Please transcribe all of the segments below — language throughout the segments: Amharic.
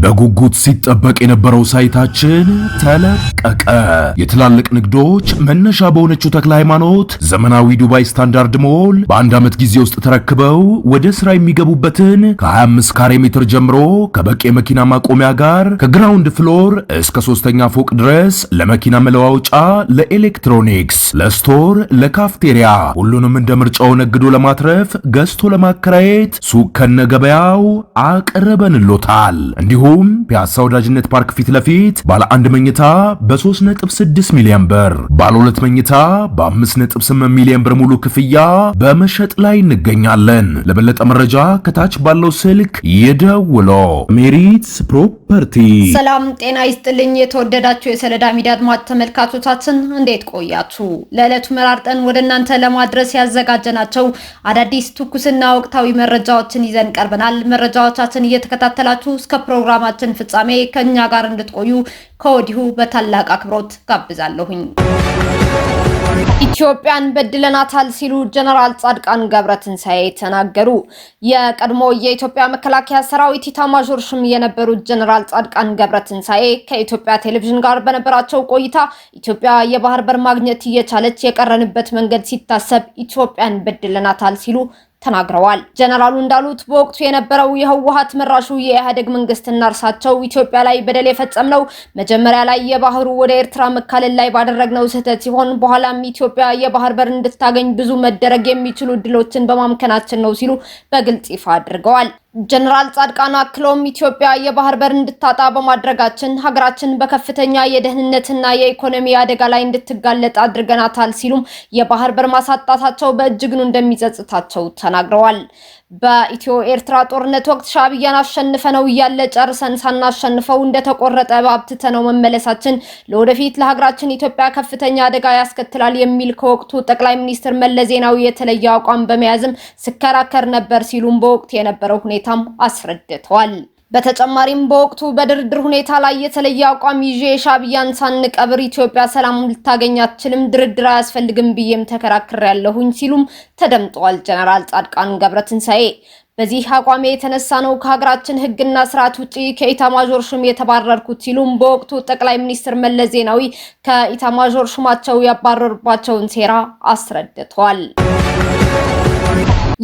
በጉጉት ሲጠበቅ የነበረው ሳይታችን ተለቀቀ። የትላልቅ ንግዶች መነሻ በሆነችው ተክለ ሃይማኖት ዘመናዊ ዱባይ ስታንዳርድ ሞል በአንድ ዓመት ጊዜ ውስጥ ተረክበው ወደ ስራ የሚገቡበትን ከ25 ካሬ ሜትር ጀምሮ ከበቂ የመኪና ማቆሚያ ጋር ከግራውንድ ፍሎር እስከ 3ኛ ፎቅ ድረስ ለመኪና መለዋወጫ፣ ለኤሌክትሮኒክስ፣ ለስቶር፣ ለካፍቴሪያ ሁሉንም እንደ ምርጫው ነግዶ ለማትረፍ ገዝቶ ለማከራየት ሱቅ ከነገበያው አቅርበንሎታል። እንዲሁም ፒያሳ ወዳጅነት ፓርክ ፊት ለፊት ባለ 1 መኝታ በ3.6 ሚሊዮን ብር፣ ባለ 2 መኝታ በ5.8 ሚሊዮን ብር ሙሉ ክፍያ በመሸጥ ላይ እንገኛለን። ለበለጠ መረጃ ከታች ባለው ስልክ ይደውሉ። ሜሪትስ ፕሮፐርቲ። ሰላም ጤና ይስጥልኝ። የተወደዳችሁ የሰለዳ ሚዲያ አድማጭ ተመልካቾቻችን እንዴት ቆያችሁ? ለዕለቱ መራርጠን ወደ እናንተ ለማድረስ ያዘጋጀናቸው አዳዲስ ትኩስና ወቅታዊ መረጃዎችን ይዘን ቀርበናል። መረጃዎቻችን እየተከታተላችሁ እስከ ፕሮግራማችን ፍጻሜ ከኛ ጋር እንድትቆዩ ከወዲሁ በታላቅ አክብሮት ጋብዛለሁኝ። ኢትዮጵያን በድለናታል ሲሉ ጀነራል ጻድቃን ገብረትንሳኤ ተናገሩ። የቀድሞ የኢትዮጵያ መከላከያ ሰራዊት ኢታማዦር ሹም የነበሩት ጀነራል ጻድቃን ገብረትንሳኤ ከኢትዮጵያ ቴሌቪዥን ጋር በነበራቸው ቆይታ ኢትዮጵያ የባህር በር ማግኘት እየቻለች የቀረንበት መንገድ ሲታሰብ ኢትዮጵያን በድለናታል ሲሉ ተናግረዋል። ጀነራሉ እንዳሉት በወቅቱ የነበረው የህወሓት መራሹ የኢህአዴግ መንግስትና እርሳቸው ኢትዮጵያ ላይ በደል የፈጸምነው መጀመሪያ ላይ የባህሩ ወደ ኤርትራ መካለል ላይ ባደረግነው ስህተት ሲሆን በኋላም ኢትዮጵያ የባህር በር እንድታገኝ ብዙ መደረግ የሚችሉ እድሎችን በማምከናችን ነው ሲሉ በግልጽ ይፋ አድርገዋል። ጀነራል ጻድቃን አክሎም ኢትዮጵያ የባህር በር እንድታጣ በማድረጋችን ሀገራችን በከፍተኛ የደህንነትና የኢኮኖሚ አደጋ ላይ እንድትጋለጥ አድርገናታል ሲሉም የባህር በር ማሳጣታቸው በእጅጉ እንደሚጸጽታቸው ተናግረዋል። በኢትዮ ኤርትራ ጦርነት ወቅት ሻዕቢያን አሸንፈነው እያለ ጨርሰን ሳናሸንፈው እንደተቆረጠ ባብትተነው መመለሳችን ለወደፊት ለሀገራችን ኢትዮጵያ ከፍተኛ አደጋ ያስከትላል የሚል ከወቅቱ ጠቅላይ ሚኒስትር መለስ ዜናዊ የተለየ አቋም በመያዝም ሲከራከር ነበር ሲሉም በወቅቱ የነበረው ሁኔታም አስረድተዋል። በተጨማሪም በወቅቱ በድርድር ሁኔታ ላይ የተለየ አቋም ይዤ ሻዕቢያን ሳንቀብር ኢትዮጵያ ሰላም ልታገኝ አትችልም፣ ድርድር አያስፈልግም ብዬም ተከራክሬያለሁኝ ሲሉም ተደምጠዋል። ጀነራል ጻድቃን ገብረትንሳኤ በዚህ አቋሜ የተነሳ ነው ከሀገራችን ሕግና ስርዓት ውጪ ከኢታማዦር ሹም የተባረርኩት ሲሉም በወቅቱ ጠቅላይ ሚኒስትር መለስ ዜናዊ ከኢታማዦር ሹማቸው ያባረሩባቸውን ሴራ አስረድተዋል።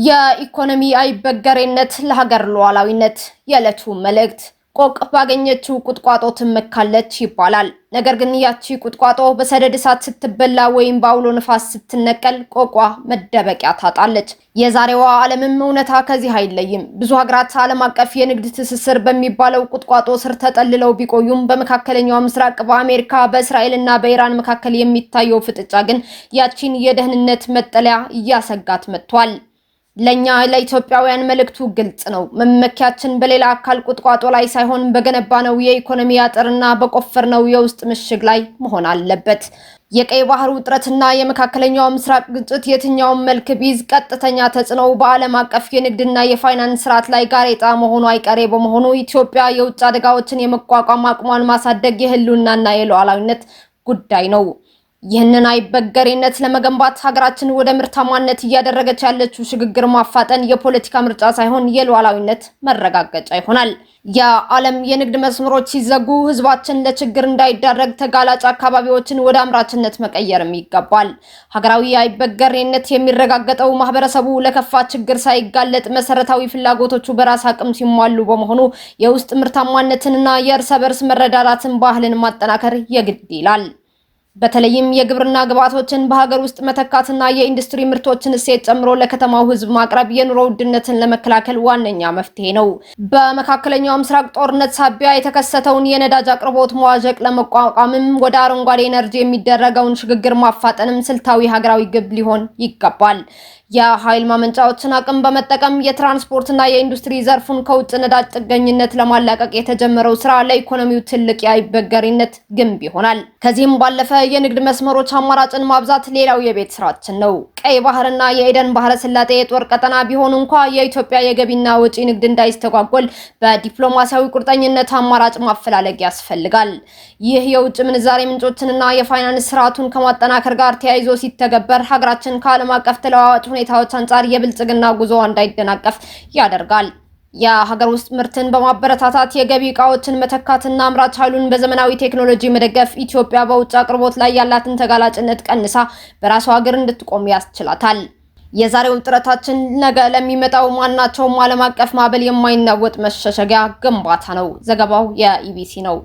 የኢኮኖሚ አይበገሬነት ለሀገር ሉዓላዊነት የዕለቱ መልእክት። ቆቅ ባገኘችው ቁጥቋጦ ትመካለች ይባላል። ነገር ግን ያቺ ቁጥቋጦ በሰደድ እሳት ስትበላ ወይም በአውሎ ንፋስ ስትነቀል ቆቋ መደበቂያ ታጣለች። የዛሬዋ ዓለምም እውነታ ከዚህ አይለይም። ብዙ ሀገራት ዓለም አቀፍ የንግድ ትስስር በሚባለው ቁጥቋጦ ስር ተጠልለው ቢቆዩም በመካከለኛው ምስራቅ በአሜሪካ በእስራኤልና በኢራን መካከል የሚታየው ፍጥጫ ግን ያቺን የደህንነት መጠለያ እያሰጋት መጥቷል። ለኛ ለኢትዮጵያውያን መልእክቱ ግልጽ ነው። መመኪያችን በሌላ አካል ቁጥቋጦ ላይ ሳይሆን በገነባነው የኢኮኖሚ አጥርና በቆፈርነው የውስጥ ምሽግ ላይ መሆን አለበት። የቀይ ባህር ውጥረትና የመካከለኛው ምስራቅ ግጭት የትኛውን መልክ ቢይዝ ቀጥተኛ ተጽዕኖው በዓለም አቀፍ የንግድና የፋይናንስ ስርዓት ላይ ጋሬጣ መሆኑ አይቀሬ በመሆኑ ኢትዮጵያ የውጭ አደጋዎችን የመቋቋም አቅሟን ማሳደግ የህልውናና የሉዓላዊነት ጉዳይ ነው። ይህንን አይበገሬነት ለመገንባት ሀገራችን ወደ ምርታማነት እያደረገች ያለችው ሽግግር ማፋጠን የፖለቲካ ምርጫ ሳይሆን የሉዓላዊነት መረጋገጫ ይሆናል። የዓለም የንግድ መስመሮች ሲዘጉ ህዝባችን ለችግር እንዳይዳረግ ተጋላጭ አካባቢዎችን ወደ አምራችነት መቀየርም ይገባል። ሀገራዊ አይበገሬነት የሚረጋገጠው ማህበረሰቡ ለከፋ ችግር ሳይጋለጥ መሰረታዊ ፍላጎቶቹ በራስ አቅም ሲሟሉ በመሆኑ የውስጥ ምርታማነትንና የእርስ በርስ መረዳዳትን ባህልን ማጠናከር የግድ ይላል። በተለይም የግብርና ግብዓቶችን በሀገር ውስጥ መተካትና የኢንዱስትሪ ምርቶችን እሴት ጨምሮ ለከተማው ህዝብ ማቅረብ የኑሮ ውድነትን ለመከላከል ዋነኛ መፍትሄ ነው። በመካከለኛው ምስራቅ ጦርነት ሳቢያ የተከሰተውን የነዳጅ አቅርቦት መዋዠቅ ለመቋቋምም ወደ አረንጓዴ ኤነርጂ የሚደረገውን ሽግግር ማፋጠንም ስልታዊ ሀገራዊ ግብ ሊሆን ይገባል። የኃይል ማመንጫዎችን አቅም በመጠቀም የትራንስፖርትና የኢንዱስትሪ ዘርፉን ከውጭ ነዳጅ ጥገኝነት ለማላቀቅ የተጀመረው ስራ ለኢኮኖሚው ትልቅ የአይበገሬነት ግንብ ይሆናል። ከዚህም ባለፈ የንግድ መስመሮች አማራጭን ማብዛት ሌላው የቤት ስራችን ነው። ቀይ ባህርና የኤደን ባህረ ሰላጤ የጦር ቀጠና ቢሆን እንኳ የኢትዮጵያ የገቢና ወጪ ንግድ እንዳይስተጓጎል በዲፕሎማሲያዊ ቁርጠኝነት አማራጭ ማፈላለግ ያስፈልጋል። ይህ የውጭ ምንዛሬ ምንጮችንና የፋይናንስ ስርዓቱን ከማጠናከር ጋር ተያይዞ ሲተገበር ሀገራችን ከዓለም አቀፍ ተለዋዋጭ ሁኔታዎች አንጻር የብልጽግና ጉዞ እንዳይደናቀፍ ያደርጋል። የሀገር ውስጥ ምርትን በማበረታታት የገቢ ዕቃዎችን መተካትና አምራች ኃይሉን በዘመናዊ ቴክኖሎጂ መደገፍ ኢትዮጵያ በውጭ አቅርቦት ላይ ያላትን ተጋላጭነት ቀንሳ በራሷ ሀገር እንድትቆም ያስችላታል። የዛሬው ጥረታችን ነገ ለሚመጣው ማናቸውም ዓለም አቀፍ ማዕበል የማይናወጥ መሸሸጊያ ግንባታ ነው። ዘገባው የኢቢሲ ነው።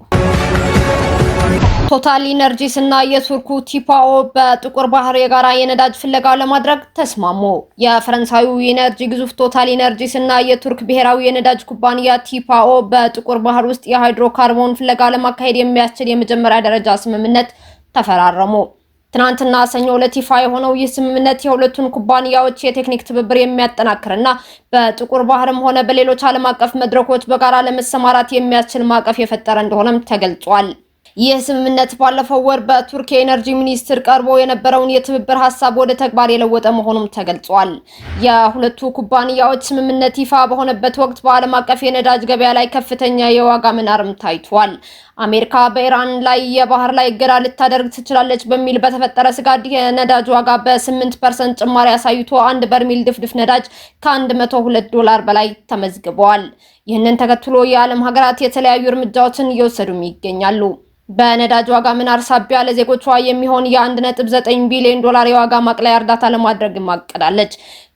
ቶታል ኢነርጂስ እና የቱርኩ ቲፓኦ በጥቁር ባህር የጋራ የነዳጅ ፍለጋ ለማድረግ ተስማሙ። የፈረንሳዩ የኢነርጂ ግዙፍ ቶታል ኢነርጂስ እና የቱርክ ብሔራዊ የነዳጅ ኩባንያ ቲፓኦ በጥቁር ባህር ውስጥ የሃይድሮካርቦን ፍለጋ ለማካሄድ የሚያስችል የመጀመሪያ ደረጃ ስምምነት ተፈራረሙ። ትናንትና ሰኞ ዕለት ይፋ የሆነው ይህ ስምምነት የሁለቱን ኩባንያዎች የቴክኒክ ትብብር የሚያጠናክርና በጥቁር ባህርም ሆነ በሌሎች ዓለም አቀፍ መድረኮች በጋራ ለመሰማራት የሚያስችል ማዕቀፍ የፈጠረ እንደሆነም ተገልጿል። ይህ ስምምነት ባለፈው ወር በቱርክ የኤነርጂ ሚኒስትር ቀርቦ የነበረውን የትብብር ሐሳብ ወደ ተግባር የለወጠ መሆኑም ተገልጿል። የሁለቱ ኩባንያዎች ስምምነት ይፋ በሆነበት ወቅት በዓለም አቀፍ የነዳጅ ገበያ ላይ ከፍተኛ የዋጋ መናርም ታይቷል። አሜሪካ በኢራን ላይ የባህር ላይ እገዳ ልታደርግ ትችላለች በሚል በተፈጠረ ስጋት የነዳጅ ዋጋ በ8% ጭማሪ አሳይቶ አንድ በርሜል ድፍድፍ ነዳጅ ከ$102 በላይ ተመዝግቧል። ይህንን ተከትሎ የዓለም ሀገራት የተለያዩ እርምጃዎችን እየወሰዱም ይገኛሉ። በነዳጅ ዋጋ መናር ሳቢያ ለዜጎቿ የሚሆን የ1.9 ቢሊዮን የዋጋ ማቅለያ እርዳታ ለማድረግ ማቀዳለች።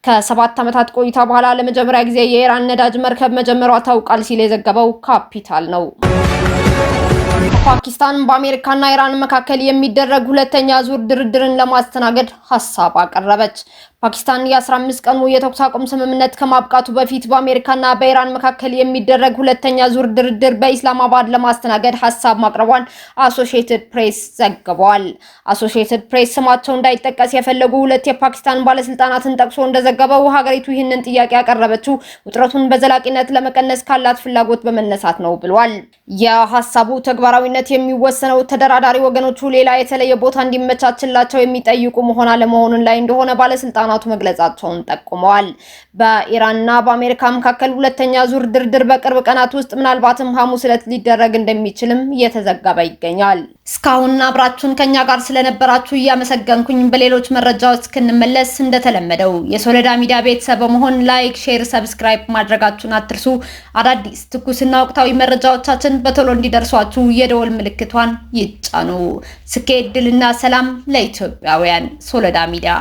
ከ7 ዓመታት ቆይታ በኋላ ለመጀመሪያ ጊዜ የኢራን ነዳጅ መርከብ መጀመሯ ታውቃል ሲል የዘገበው ካፒታል ነው። ፓኪስታን በአሜሪካና ኢራን መካከል የሚደረግ ሁለተኛ ዙር ድርድርን ለማስተናገድ ሐሳብ አቀረበች። ፓኪስታን የ15 ቀኑ የተኩስ አቁም ስምምነት ከማብቃቱ በፊት በአሜሪካና በኢራን መካከል የሚደረግ ሁለተኛ ዙር ድርድር በኢስላማባድ ለማስተናገድ ሐሳብ ማቅረቧን አሶሺየትድ ፕሬስ ዘግቧል። አሶሺየትድ ፕሬስ ስማቸው እንዳይጠቀስ የፈለጉ ሁለት የፓኪስታን ባለስልጣናትን ጠቅሶ እንደዘገበው ሀገሪቱ ይህንን ጥያቄ ያቀረበችው ውጥረቱን በዘላቂነት ለመቀነስ ካላት ፍላጎት በመነሳት ነው ብሏል። የሐሳቡ ተግባራዊነት የሚወሰነው ተደራዳሪ ወገኖቹ ሌላ የተለየ ቦታ እንዲመቻችላቸው የሚጠይቁ መሆን አለመሆኑን ላይ እንደሆነ ባለስልጣናቱ መግለጻቸውን ጠቁመዋል። በኢራንና በአሜሪካ መካከል ሁለተኛ ዙር ድርድር በቅርብ ቀናት ውስጥ ምናልባትም ሐሙስ ዕለት ሊደረግ እንደሚችልም እየተዘገበ ይገኛል። እስካሁን አብራችሁን ከኛ ጋር ስለነበራችሁ እያመሰገንኩኝ በሌሎች መረጃዎች እስክንመለስ እንደተለመደው የሶለዳ ሚዲያ ቤተሰብ በመሆን ላይክ፣ ሼር፣ ሰብስክራይብ ማድረጋችሁን አትርሱ። አዳዲስ ትኩስና ወቅታዊ መረጃዎቻችን በቶሎ እንዲደርሷችሁ የደወል ምልክቷን ይጫኑ። ስኬት፣ ድልና ሰላም ለኢትዮጵያውያን። ሶለዳ ሚዲያ